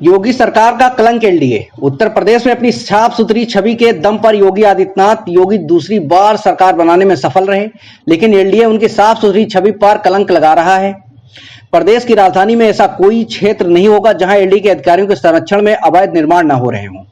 योगी सरकार का कलंक एलडीए। उत्तर प्रदेश में अपनी साफ सुथरी छवि के दम पर योगी आदित्यनाथ दूसरी बार सरकार बनाने में सफल रहे, लेकिन एलडीए उनकी साफ सुथरी छवि पर कलंक लगा रहा है। प्रदेश की राजधानी में ऐसा कोई क्षेत्र नहीं होगा जहां एलडीए के अधिकारियों के संरक्षण में अवैध निर्माण न हो रहे हों।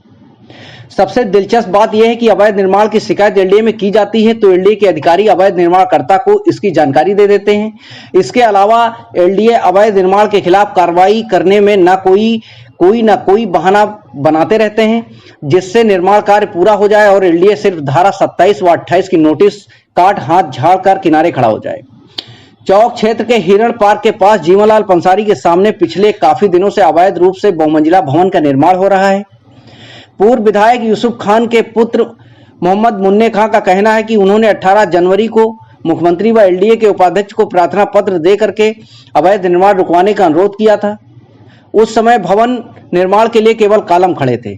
सबसे दिलचस्प बात यह है कि अवैध निर्माण की शिकायत एलडीए में की जाती है तो एलडीए के अधिकारी अवैध निर्माणकर्ता को इसकी जानकारी दे देते हैं। इसके अलावा एलडीए अवैध निर्माण के खिलाफ कार्रवाई करने में कोई कोई बहाना बनाते रहते हैं, जिससे निर्माण कार्य पूरा हो जाए और एलडीए सिर्फ धारा 27 व 28 की नोटिस काट हाथ झाड़ कर किनारे खड़ा हो जाए। चौक क्षेत्र के हिरण पार्क के पास जीवनलाल पंसारी के सामने पिछले काफी दिनों से अवैध रूप से बहुमंजिला भवन का निर्माण हो रहा है। पूर्व विधायक यूसुफ खान के पुत्र मोहम्मद मुन्ने खां का कहना है कि उन्होंने 18 जनवरी को मुख्यमंत्री व एलडीए के उपाध्यक्ष को प्रार्थना पत्र दे करके अवैध निर्माण रुकवाने का अनुरोध किया था। उस समय भवन निर्माण के लिए केवल कॉलम खड़े थे।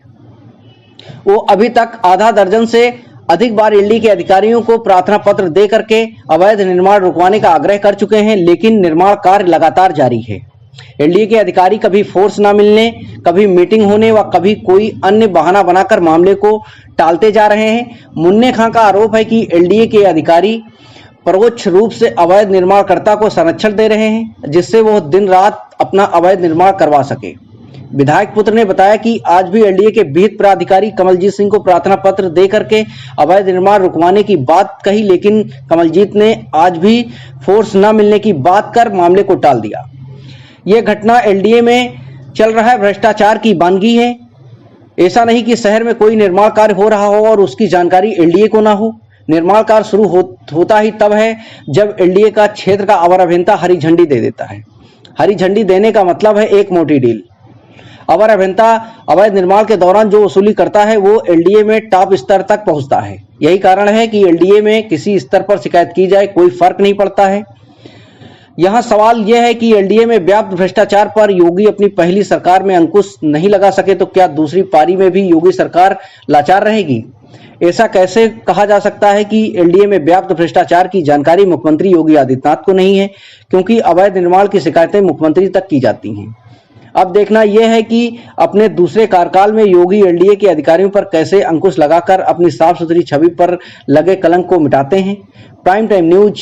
वो अभी तक आधा दर्जन से अधिक बार एलडीए के अधिकारियों को प्रार्थना पत्र दे करके अवैध निर्माण रुकवाने का आग्रह कर चुके हैं, लेकिन निर्माण कार्य लगातार जारी है। एलडीए के अधिकारी कभी फोर्स न मिलने, कभी मीटिंग होने व कभी कोई अन्य बहाना बनाकर मामले को टालते जा रहे हैं। मुन्ने खां का आरोप है कि एलडीए के अधिकारी परोक्ष रूप से अवैध निर्माणकर्ता को संरक्षण दे रहे हैं, जिससे वो दिन रात अपना अवैध निर्माण करवा सके। विधायक पुत्र ने बताया कि आज भी एलडीए के विहित प्राधिकारी कमलजीत सिंह को प्रार्थना पत्र दे करके अवैध निर्माण रुकवाने की बात कही, लेकिन कमलजीत ने आज भी फोर्स न मिलने की बात कर मामले को टाल दिया। यह घटना एलडीए में चल रहा है भ्रष्टाचार की वानगी है। ऐसा नहीं कि शहर में कोई निर्माण कार्य हो रहा हो और उसकी जानकारी एलडीए को ना हो। निर्माण कार्य शुरू होता ही तब है जब एलडीए का क्षेत्र का अवर अभियंता हरी झंडी दे देता है। हरी झंडी देने का मतलब है एक मोटी डील। अवर अभियंता अवैध निर्माण के दौरान जो वसूली करता है वो एलडीए में टॉप स्तर तक पहुंचता है। यही कारण है कि एलडीए में किसी स्तर पर शिकायत की जाए कोई फर्क नहीं पड़ता है। यहाँ सवाल यह है कि एलडीए में व्याप्त भ्रष्टाचार पर योगी अपनी पहली सरकार में अंकुश नहीं लगा सके तो क्या दूसरी पारी में भी योगी सरकार लाचार रहेगी? ऐसा कैसे कहा जा सकता है कि एलडीए में व्याप्त भ्रष्टाचार की जानकारी मुख्यमंत्री योगी आदित्यनाथ को नहीं है, क्योंकि अवैध निर्माण की शिकायतें मुख्यमंत्री तक की जाती हैं। अब देखना यह है कि अपने दूसरे कार्यकाल में योगी एलडीए के अधिकारियों पर कैसे अंकुश लगाकर अपनी साफ सुथरी छवि पर लगे कलंक को मिटाते हैं। Prime time news.